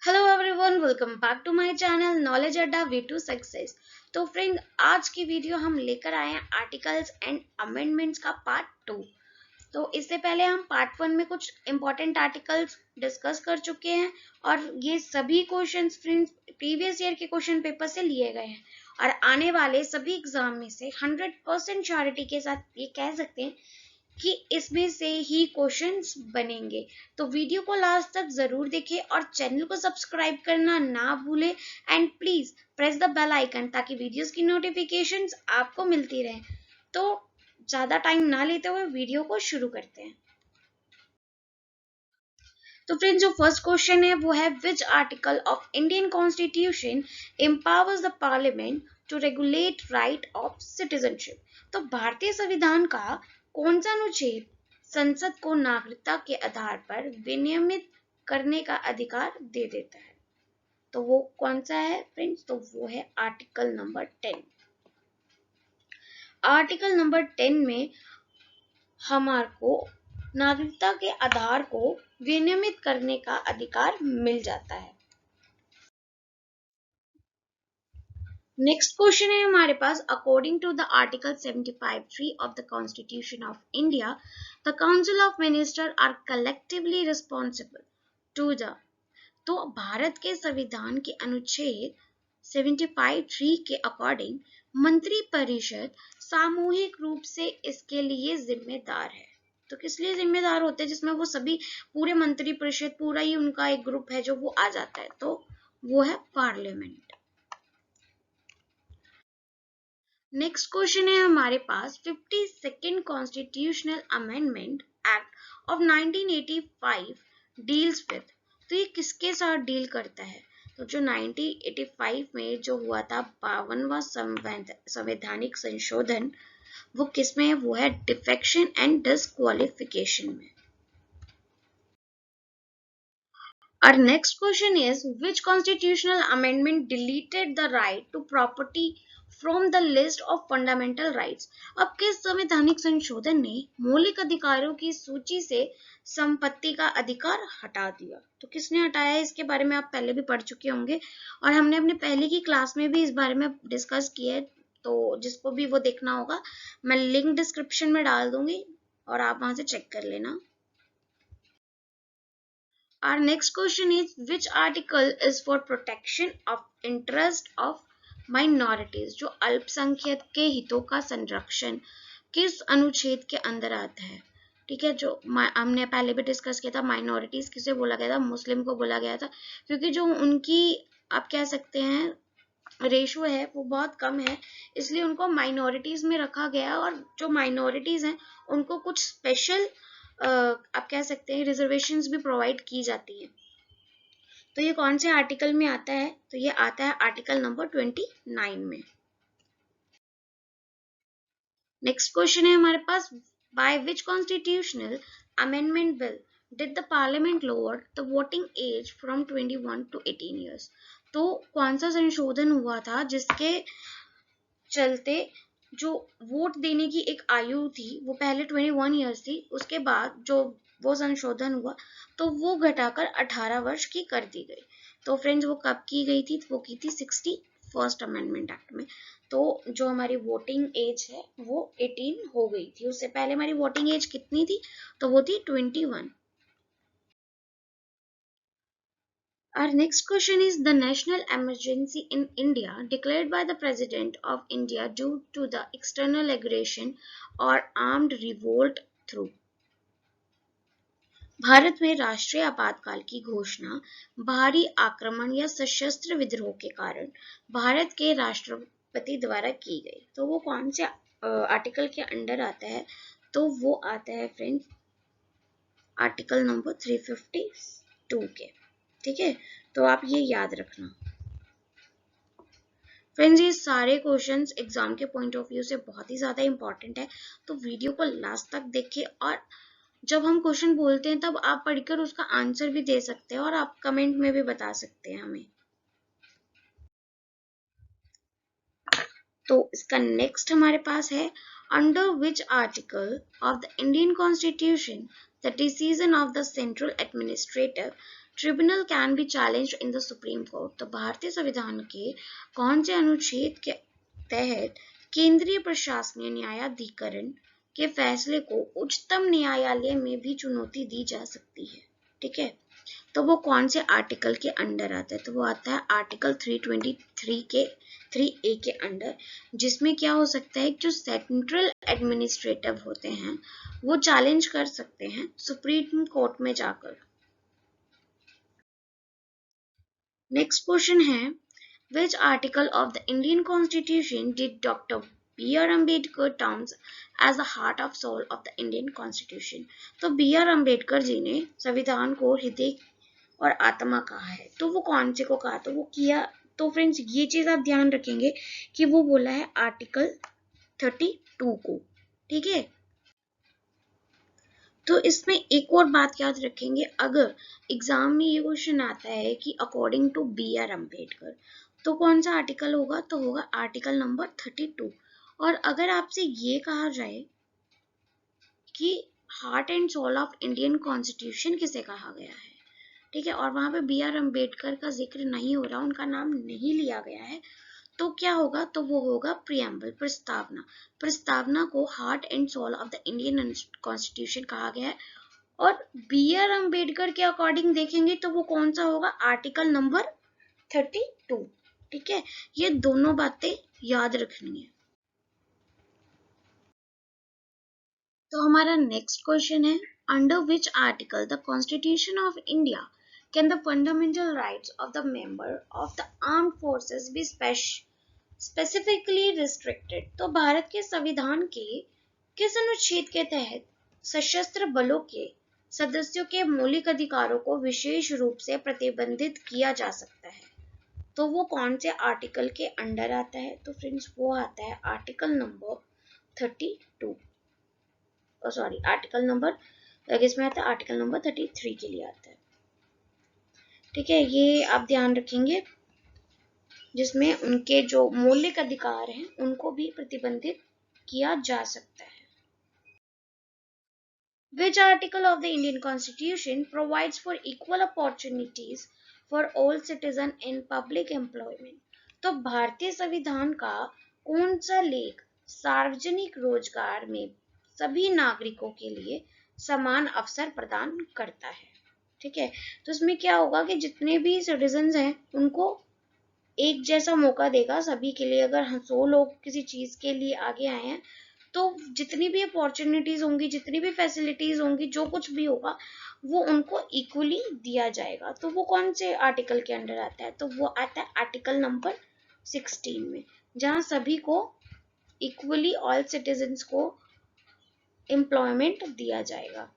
Hello everyone, welcome back to my channel knowledge Adda way to success. तो friend, आज की video हम लेकर आए हैं आर्टिकल्स एंड अमेंडमेंट्स का पार्ट 2। तो इससे पहले हम पार्ट 1 में कुछ इंपॉर्टेंट आर्टिकल्स डिस्कस कर चुके हैं और ये सभी क्वेश्चंस फ्रेंड्स प्रीवियस ईयर के क्वेश्चन पेपर से लिए गए हैं और आने वाले सभी एग्जाम में से 100% श्योरिटी के साथ ये कह सकते हैं कि इसमें से ही क्वेश्चंस बनेंगे। तो वीडियो को लास्ट तक जरूर देखें और चैनल को सब्सक्राइब करना ना भूलें and please press the bell icon ताकि वीडियोस की नोटिफिकेशंस आपको मिलती रहे। तो ज्यादा टाइम ना लेते हुए वीडियो को शुरू करते हैं। तो फ्रेंड्स, जो फर्स्ट क्वेश्चन है वो है which article of Indian constitution empowers the parliament to regulate right of citizenship. तो भारतीय संविधान का कौन सा अनुच्छेद संसद को नागरिकता के आधार पर विनियमित करने का अधिकार दे देता है? तो वो कौन सा है फ्रेंड्स? तो वो है आर्टिकल नंबर 10। आर्टिकल नंबर 10 में हमारे को नागरिकता के आधार को विनियमित करने का अधिकार मिल जाता है। नेक्स्ट क्वेश्चन है हमारे पास, according to the article 75(3) of the constitution of India, the council of minister are collectively responsible to the. तो भारत के संविधान के अनुच्छेद 75(3) के अकॉर्डिंग मंत्री परिषद सामूहिक रूप से इसके लिए जिम्मेदार है। तो किस लिए जिम्मेदार होते हैं? जिसमें वो सभी पूरे मंत्री परिषद पूरा ही उनका एक ग्रुप है जो वो आ जाता है, तो वो है पार्लियामेंट। नेक्स्ट क्वेश्चन है हमारे पास, 52nd constitutional amendment act of 1985 deals with. तो ये किसके साथ डील करता है? तो जो 1985 में जो हुआ था 52वां संवैधानिक संशोधन, वो किस में है? वो है डिफेक्शन एंड डिस्क्वालिफिकेशन में। Our next question is, which constitutional amendment deleted the right to property from the list of fundamental rights? अब किस संवैधानिक संशोधन ने मौलिक अधिकारों की सूची से संपत्ति का अधिकार हटा दिया? तो किसने हटाया है? इसके बारे में आप पहले भी पढ़ चुके होंगे और हमने अपने पहले की क्लास में भी इस बारे में डिस्कस किया है। तो जिसको भी वो देखना होगा, मैं लिंक डिस्क्रिप्शन में डाल दूंगी और आप वहां से चेक कर लेना। Our next question is, which article is for protection of interest of minorities? जो अल्पसंख्यक के हितों का संरक्षण किस अनुच्छेद के अंदर आता है? ठीक है, जो हमने पहले भी डिस्कस किया था, माइनॉरिटीज किसे बोला गया था? मुस्लिम को बोला गया था, क्योंकि जो उनकी आप कह सकते हैं रेशो है वो बहुत कम है, इसलिए उनको माइनॉरिटीज में रखा गया। और जो माइनॉरिटीज हैं उनको कुछ स्पेशल आप कह सकते हैं रिजर्वेशंस भी प्रोवाइड की जाती है। तो ये कौन से आर्टिकल में आता है? तो ये आता है आर्टिकल नंबर 29 में। नेक्स्ट क्वेश्चन है हमारे पास, by which constitutional amendment bill did the parliament lower the voting age from 21 to 18 years? तो कौन सा संशोधन हुआ था जिसके चलते जो वोट देने की एक आयु थी वो पहले 21 ईयर्स थी, उसके बाद जो वो संशोधन हुआ तो वो घटाकर 18 वर्ष की कर दी गई। तो फ्रेंड्स, वो कब की गई थी? वो की थी 61st अमेंडमेंट एक्ट में। तो जो हमारी वोटिंग एज है वो 18 हो गई थी। उससे पहले हमारी वोटिंग एज कितनी थी? तो वो थी 21। Our next question is, the national emergency in India declared by the President of India due to the external aggression or armed revolt through। Bharat में राष्ट्रीय आपातकाल की घोषणा बाहरी आक्रमण या सशस्त्र विद्रोह के कारण भारत के राष्ट्रपति द्वारा की गई। तो वो कौन से आर्टिकल के अंडर आता है? तो वो आता है फ्रेंड्स आर्टिकल नंबर 352 के। ठीक है, तो आप ये याद रखना। फ्रेंड्स, ये सारे क्वेश्चंस एग्जाम के पॉइंट ऑफ व्यू से बहुत ही ज्यादा इंपॉर्टेंट है, तो वीडियो को लास्ट तक देखिए। और जब हम क्वेश्चन बोलते हैं तब आप पढ़कर उसका आंसर भी दे सकते हैं और आप कमेंट में भी बता सकते हैं हमें। तो इसका नेक्स्ट हमारे पास है, under which article of the Indian constitution the decision of the Central Administrative Tribunal can be challenged in the Supreme Court. तो भारतीय संविधान के कौन से अनुच्छेद के तहत केंद्रीय प्रशासनिक न्यायाधिकरण के फैसले को उच्चतम न्यायालय में भी चुनौती दी जा सकती है? ठीक है, तो वो कौन से आर्टिकल के अंडर आता है? तो वो आता है आर्टिकल 323 के 3A के अंडर, जिसमें क्या हो सकता है, जो सेंट्रल एडमिनिस्ट्रेटिव होते हैं वो चैलेंज कर सकते हैं सुप्रीम कोर्ट में जाकर। नेक्स्ट क्वेश्चन है, which article of the Indian Constitution did Dr. B.R. Ambedkar terms as the heart of soul of the Indian Constitution? तो B.R. अम्बेडकर जी ने संविधान को हृदय और आत्मा कहा है, तो वो कौन से को कहा? तो वो किया, तो फ्रेंड्स ये चीज आप ध्यान रखेंगे कि वो बोला है आर्टिकल 32 को। ठीक है, तो इसमें एक और बात याद रखेंगे, अगर एग्जाम में ये क्वेश्चन आता है कि अकॉर्डिंग टू B.R. अम्बेडकर, तो कौन सा आर्टिकल होगा? तो होगा आर्टिकल नंबर 32। और अगर आपसे ये कहा जाए कि heart and soul of Indian constitution किसे कहा गया है, ठीक है, और वहां पे B.R. अम्बेडकर का जिक्र नहीं हो रहा, उनका नाम नहीं लिया गया है, तो क्या होगा? तो वो होगा प्रियम्बल, प्रस्तावना। प्रस्तावना को heart and soul of the Indian constitution कहा गया है। और B.R. अम्बेडकर के अकॉर्डिंग देखेंगे तो वो कौन सा होगा? Article number 32। ठीक है, ये दोनों बातें याद रखनी है। तो हमारा नेक्स्ट क्वेश्चन है, under which article the constitution of India can the fundamental rights of the member of the armed forces be specifically restricted? तो भारत के संविधान के किस अनुच्छेद के तहत सशस्त्र बलों के सदस्यों के मौलिक अधिकारों को विशेष रूप से प्रतिबंधित किया जा सकता है? तो वो कौन से आर्टिकल के अंडर आता है? तो फ्रेंड्स वो आता है article number 32, sorry article number, इसमें आता है आर्टिकल नंबर 33 के लिए आता है। ठीक है, ये आप ध्यान रखेंगे, जिसमें उनके जो मौलिक अधिकार हैं उनको भी प्रतिबंधित किया जा सकता है। Which article of the Indian Constitution provides for equal opportunities for all citizens in public employment? तो भारतीय संविधान का कौन सा लेख सार्वजनिक रोजगार में सभी नागरिकों के लिए समान अवसर प्रदान करता है? ठीक है, तो इसमें क्या होगा कि जितने भी सिटीजन्स हैं उनको एक जैसा मौका देगा सभी के लिए। अगर 100 लोग किसी चीज के लिए आगे आए हैं तो जितनी भी अपॉर्चुनिटीज होंगी, जितनी भी फैसिलिटीज होंगी, जो कुछ भी होगा वो उनको इक्वली दिया जाएगा। तो वो कौन से आर्टिकल के अंडर आता है? तो वो आता है आर्टिकल नंबर 16 में, जहां सभी को इक्वली ऑल सिटीजन्स को एम्प्लॉयमेंट दिया जाएगा।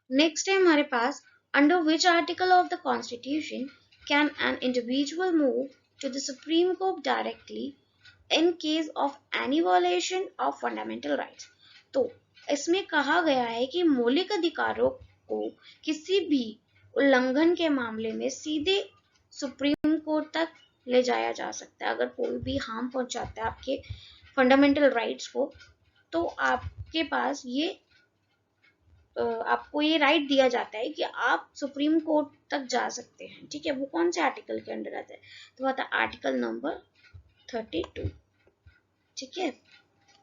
नेक्स्ट है हमारे पास, under which article of the constitution can an individual move to the supreme court directly in case of any violation of fundamental rights? तो इसमें कहा गया है कि मौलिक अधिकारों को किसी भी उल्लंघन के मामले में सीधे सुप्रीम कोर्ट तक ले जाया जा सकता है। अगर कोई भी हार्म पहुंचाता है आपके फंडामेंटल राइट्स को, तो आपके पास ये आपको ये राइट दिया जाता है कि आप सुप्रीम कोर्ट तक जा सकते हैं। ठीक है, वो कौन से आर्टिकल के अंडर आता है? तो आता है आर्टिकल नंबर 32। ठीक है,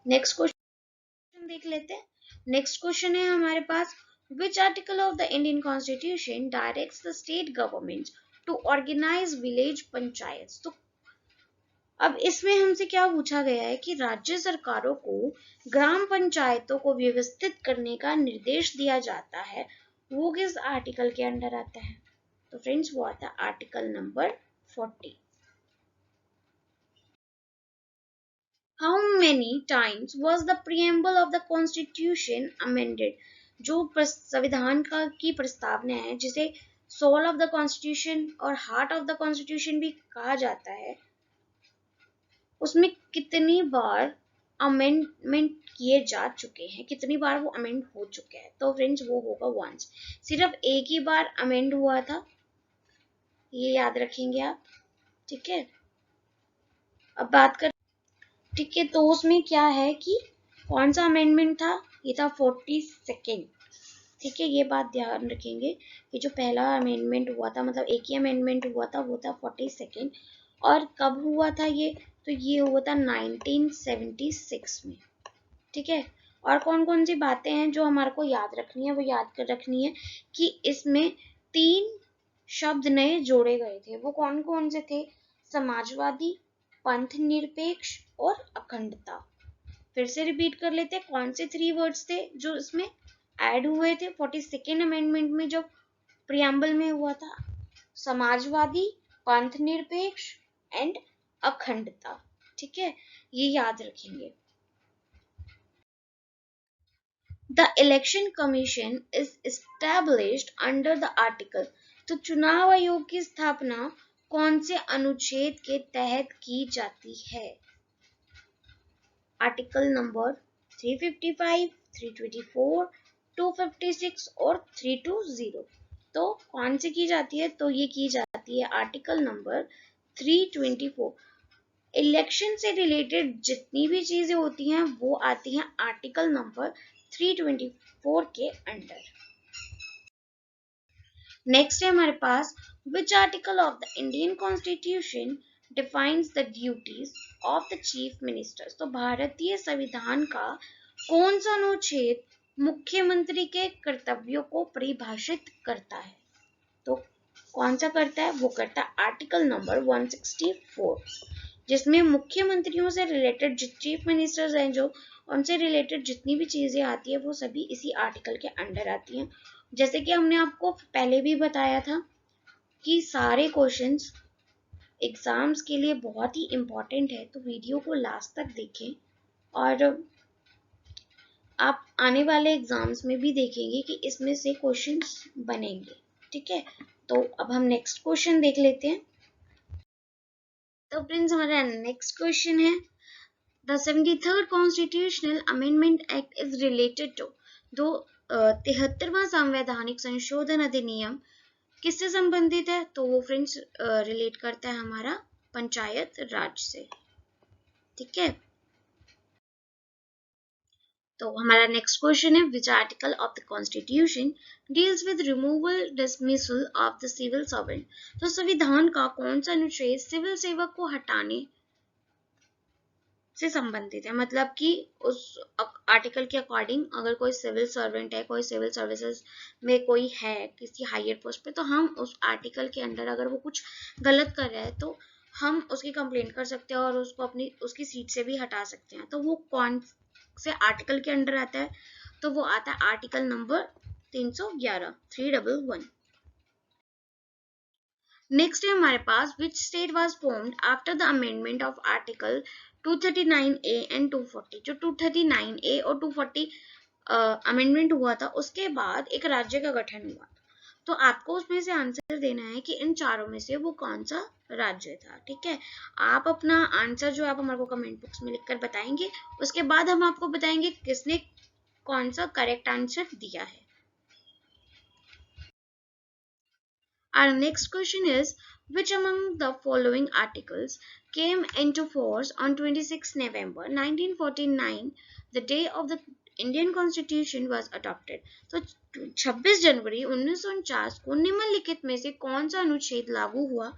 नेक्स्ट क्वेश्चन देख लेते हैं। नेक्स्ट क्वेश्चन है हमारे पास, which article of the Indian constitution directs the state government to organise village panchayat? तो अब इसमें हमसे क्या पूछा गया है कि राज्य सरकारों को ग्राम पंचायतों को व्यवस्थित करने का निर्देश दिया जाता है, वो किस आर्टिकल के अंडर आता है? तो फ्रेंड्स वो आता है article number 40। How many times was the preamble of the constitution amended? जो संविधान का की प्रस्तावना है, जिसे सोल ऑफ द कॉन्स्टिट्यूशन और हार्ट ऑफ द कॉन्स्टिट्यूशन भी कहा जाता है, उसमें कितनी बार अमेंडमेंट किए जा चुके हैं, कितनी बार वो अमेंड हो चुके हैं? तो फ्रेंड्स वो होगा वंस, सिर्फ एक ही बार अमेंड हुआ था, ये याद रखेंगे आप। ठीक है, अब बात कर, ठीक है, तो उसमें क्या है कि कौन सा अमेंडमेंट था? ये था 42nd। ठीक है, ये बात ध्यान रखेंगे कि जो पहला अमेंडमेंट हुआ था, मतलब एक ही अमेंडमेंट हुआ था, वो था 42nd। और कब हुआ था ये? तो ये हुआ था 1976 में। ठीक है, और कौन कौन सी बातें हैं जो हमारे को याद रखनी है? वो याद कर रखनी है कि इसमें 3 शब्द नए जोड़े गए थे। वो कौन कौन से थे? समाजवादी, पंथ निरपेक्ष और अखंडता। फिर से रिपीट कर लेते हैं, कौन से 3 वर्ड्स थे जो इसमें ऐड हुए थे 42nd अमेंडमेंट में, जब प्रियम्बल में हुआ था? समाजवादी, पंथ निरपेक्ष एंड अखंडता। ठीक है, ये याद रखेंगे। The election commission is established under the article। तो चुनाव आयोग की स्थापना कौन से अनुच्छेद के तहत की जाती है? आर्टिकल नंबर 355, 324, 256 और 320। तो कौन से की जाती है? तो ये की जाती है आर्टिकल नंबर 324। इलेक्शन से रिलेटेड जितनी भी चीजें होती हैं वो आती हैं आर्टिकल नंबर 324 के अंडर। नेक्स्ट है हमारे पास, which article of the Indian constitution defines the duties of the chief ministers. तो भारतीय संविधान का कौन सा अनुच्छेद मुख्यमंत्री के कर्तव्यों को परिभाषित करता है? तो कौन सा करता है? वो करता है आर्टिकल नंबर 164, जिसमें मुख्यमंत्रियों से रिलेटेड चीफ मिनिस्टर्स हैं जो, उनसे रिलेटेड जितनी भी चीजें आती है वो सभी इसी आर्टिकल के अंडर आती हैं। जैसे कि हमने आपको पहले भी बताया था कि सारे क्वेश्चंस एग्जाम्स के लिए बहुत ही इंपॉर्टेंट है, तो वीडियो को लास्ट तक देखें और आप आने वाले एग्जाम्स में भी देखेंगे कि इसमें से क्वेश्चंस बनेंगे। ठीक है, तो अब हम नेक्स्ट क्वेश्चन देख लेते हैं। तो फ्रेंड्स, हमारा नेक्स्ट क्वेश्चन है, the 73rd constitutional amendment act is related to. 73वां संवैधानिक संशोधन अधिनियम किससे संबंधित है? तो वो फ्रेंड्स रिलेट करता है हमारा पंचायत राज से। ठीक है, तो हमारा नेक्स्ट क्वेश्चन है, which article of the constitution deals with removal dismissal of the civil servant. तो संविधान का कौन सा अनुच्छेद सिविल सेवक को हटाने से संबंधित है? मतलब कि उस आर्टिकल के अकॉर्डिंग अगर कोई सिविल सर्वेंट है, कोई सिविल सर्विसेज में कोई है किसी हायर पोस्ट पे, तो हम उस आर्टिकल के अंडर अगर वो कुछ गलत कर रहा है तो हम उसकी कंप्लेंट कर सकते हैं और उसको उसकी सीट से भी हटा सकते हैं। तो वो कौन से आर्टिकल के अंडर आता है? तो वो आता है आर्टिकल नंबर 311, 311। नेक्स्ट है हमारे पास, which state was formed after the amendment of article 239A and 240। जो 239A और 240 अमेंडमेंट हुआ था उसके बाद एक राज्य का गठन हुआ था। तो आपको उसमें से आंसर देना है कि इन चारों में से वो कौन सा राज्य था। ठीक है, आप अपना आंसर जो आप हमारे को कमेंट बॉक्स में लिखकर बताएंगे, उसके बाद हम आपको बताएंगे किसने कौन सा करेक्ट आंसर दिया है। Our next question is, which among the following articles came into force on 26 November 1949, the day of the Indian Constitution was adopted? तो 26 जनवरी 1949 को निम्नलिखित में से कौन सा अनुच्छेद लागू हुआ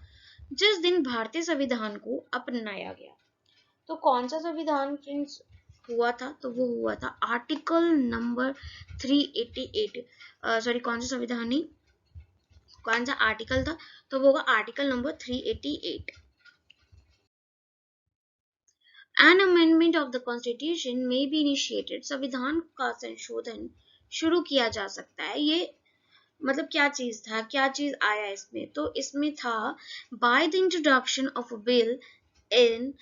जिस दिन भारतीय संविधान को अपनाया गया? तो कौन सा संविधान फ्रेंड्स हुआ था? तो वो हुआ था आर्टिकल नंबर 388। सॉरी, कौन सा संविधान नहीं, कौन सा आर्टिकल था? तो वो होगा article number 388। An amendment of the constitution में बी इनिशिएटेड। संविधान का संशोधन शुरू किया जा सकता है। ये मतलब क्या चीज था, क्या चीज आया इसमें? तो इसमें था by the introduction of a bill in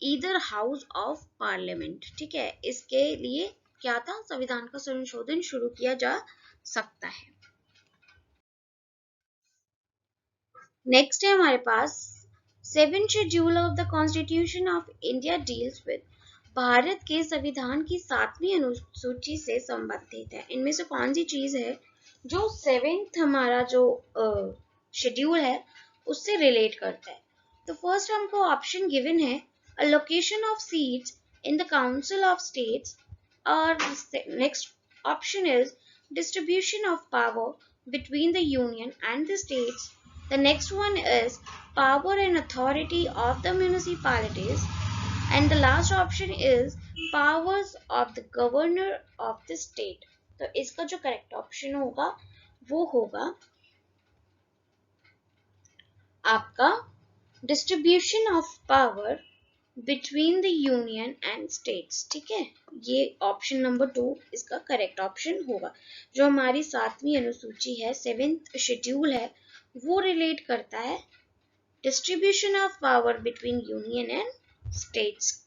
either house of parliament. ठीक है, इसके लिए क्या था? संविधान का संशोधन शुरू किया जा सकता है। नेक्स्ट है हमारे पास, 7th schedule of the constitution of India deals with. Bharat के संविधान की 7वीं अनुसूची से संबंधित है। इनमें से कौन सी चीज है जो 7th हमारा जो शेड्यूल है उससे रिलेट करता है? तो फर्स्ट हमको ऑप्शन गिवन है, allocation of seats in the council of states Our next option is distribution of power between the union and the states. The next one is power and authority of the municipalities. And the last option is powers of the governor of the state. तो इसका जो correct option होगा वो होगा आपका distribution of power between the union and states. ठीक है, ये ऑप्शन नंबर 2 इसका करेक्ट ऑप्शन होगा। जो हमारी 7वीं अनुसूची है, 7th शेड्यूल है, वो रिलेट करता है distribution of power between union and states.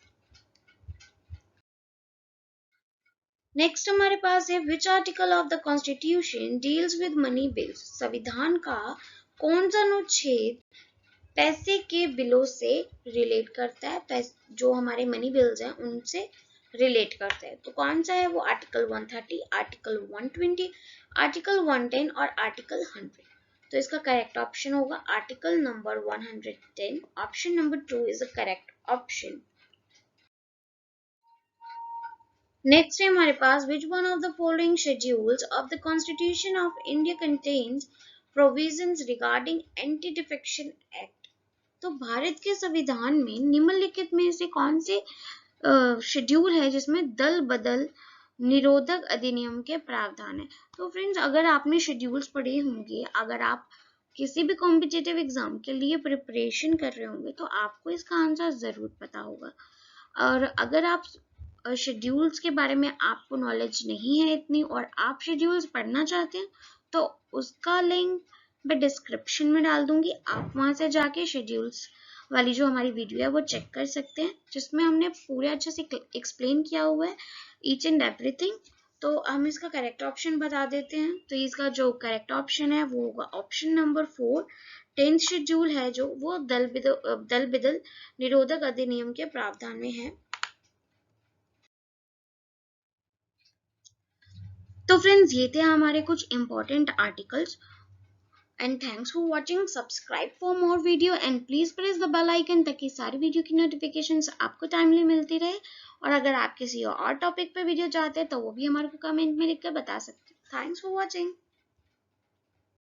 Next हमारे पास है which article of the constitution deals with money bills. संविधान का कौन सा अनुच्छेद पैसे के बिलों से रिलेट करता है, जो हमारे मनी बिल्स हैं उनसे रिलेट करता है। तो कौन सा है वो? आर्टिकल 130, आर्टिकल 120, आर्टिकल 110 और आर्टिकल 100। तो इसका करेक्ट ऑप्शन होगा article number 110। Option number 2 is the correct option. Next है हमारे पास which one of the following schedules of the constitution of India contains provisions regarding anti defection act. तो भारत के संविधान में निम्नलिखित में से कौन से शेड्यूल है जिसमें दल बदल निरोधक अधिनियम के प्रावधान है। तो फ्रेंड्स, अगर आपने शेड्यूल्स पढ़े होंगे, अगर आप किसी भी कॉम्पिटिटिव एग्जाम के लिए प्रिपरेशन कर रहे होंगे तो आपको इसका आंसर जरूर पता होगा। और अगर आप शेड्यूल्स के बारे में आपको नॉलेज नहीं है इतनी और आप शेड्यूल्स पढ़ना चाहते हैं तो उसका लिंक मैं डिस्क्रिप्शन में डाल दूंगी। आप वहां से जाके शेड्यूल्स वाली जो हमारी वीडियो है वो चेक कर सकते हैं, जिसमें हमने पूरे अच्छे से एक्सप्लेन किया हुआ है ईच एंड एवरीथिंग। तो हम इसका करेक्ट ऑप्शन बता देते हैं। तो इसका जो करेक्ट ऑप्शन है वो होगा ऑप्शन नंबर 4। 10th शेड्यूल है जो वो दल बदल निरोधक अधिनियम के प्रावधान में है। तो फ्रेंड्स, ये थे हमारे कुछ important articles. And thanks for watching. Subscribe for more video and please press the bell icon ताकि सारी वीडियो की नोटिफिकेशंस आपको टाइमली मिलती रहे। और अगर आप किसी और टॉपिक पे वीडियो चाहते हैं तो वो भी हमारे को कमेंट में लिखकर बता सकते हैं। Thanks for watching.